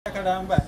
Kalamba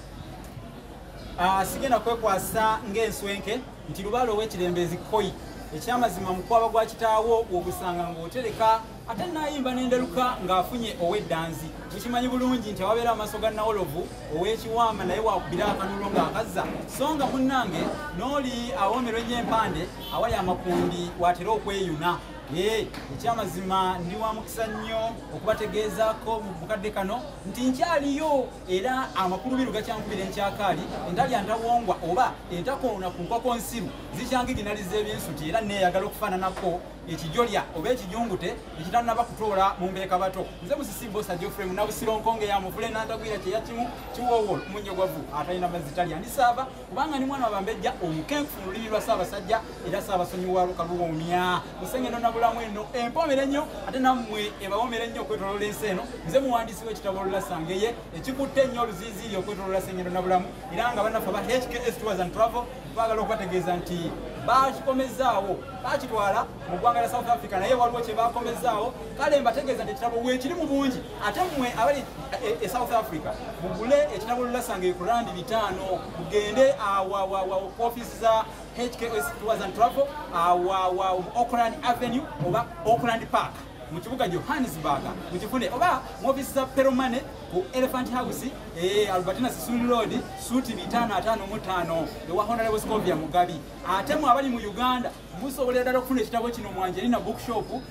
sigenda kwekwasa ng'enswenke nti lubalo w'ekirembezi koi ekyamazima mukwaba gwa kitaawo ogusanga ng'otereka ate nayimba n'enderuka ng'afunye ow'eddanzi mukimanyi bulungi nti awabeera amaaso ga Nawolovu ow'ekiwamba naye wakubira akanulo ng'akazza so nga munnange n'oli awoomerwa ennyo empande awali amakundi watera okweyuna ekyamazima ndi wa mukisa nnyo okubategeezaako mu bukadde kano nti nkyaliyo era amakulu biru gakyankubira enkyakaali entalya ntawongwa oba entakoona ku nkoko nsiru zikyangiginaliza ebyensuti era neeyagala okufaananako ekijolya oba ekijungute ekitanaba kutoola mu mbeeka bato nze musisi bosa Geoffrey Munnabusiro nkonge ya muvule n'antagwira kyeyakimu kiwoowo munyogwavu atalina mazzi talya ndisaaba kubanga ni mwana wabambejja omukenkufu mu lulimi lwa Ssaabasajja era Ssaabasonyiwa wa Lukaluwoomya musengeno nabulamu eno empomere nnyo ate nammwe ebawoomere nnyo okwetoloola ensi eno nze muwandiisi w'ekitabo Olulasangeye ekikutte nnyo oluziiziiri okwetoloola sengeno nabulamu era nga bannaffe aba HKS Tours and Travel twagala okubategeeza nti bakikomezaawo bakitwala mu ggwanga lya South Africa naye waliwo kye bakomezaawo kale mbategeeza nti ekitabo weekiri mu bungi ate mmwe abali e South Africa mugule ekitabo Olulasangeye ku rand 5 mugende ku ofiisi za HKS Tours and Travel Auckland Avenue oba Auckland Park mu kibuga Johannesburg mukifune oba mu ofiisi za Peromane ku Elephant House Albertina Sisulu Road suti 555 ewa Honorable Scovia Mugabi ate mu abali mu Uganda musobolera ddala okufuna ekitabo kino mu Angelina Bookshop ku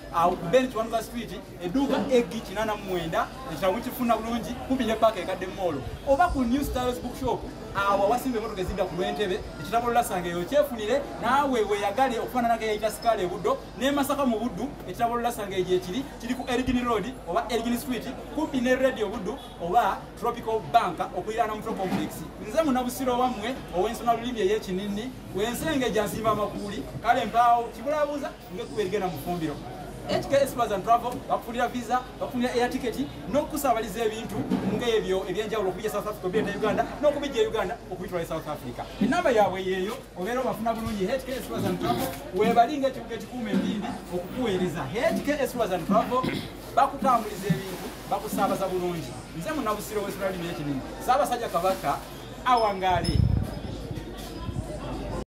Bench Wanuka Street edduuka Eggi 89 ekitabo mukifuna bulungi kumpi ne Park ekadde Mall oba ku New Styles Bookshop awo wasimba emmotoka ezidda ku Lwentebe ekitabo Olulasangeye kyefunire naawe weeyagale okufaananako eyayita Sikaala Buddo ne Masaka mu Buddu ekitabo Olulasangeye gyekiri kiri ku Elgin Road oba Elgin Street kumpi ne Radio Buddu oba Tropical Bank okuyirana Metro Complex nze Munnabusiro wammwe ow'ensona lulimi ey'ekinini w'ensengejja nsimba amakuuli kale mpaawo kibulabuuza ngekuba erigenda mu ffumbiro HKS Tours and Travel bakufulira visa bakufulira air ticket n'okusaabaliza ebintu ng'ebyo ebyenjawulo okubijja South Africa obyeta Uganda n'okubijja Uganda okubitwala South Africa enamba yaabwe yeeyo obeera obafuna bulungi HKS Tours and Travel weebalinga ekibuga ekikuuma endindi okukuweereza HKS Tours and Travel bakutambuliza ebintu bakusaabaza bulungi nze Munnabusiro w'ensona lulimi ey'ekinini Ssaabasajja Kabaka awangaale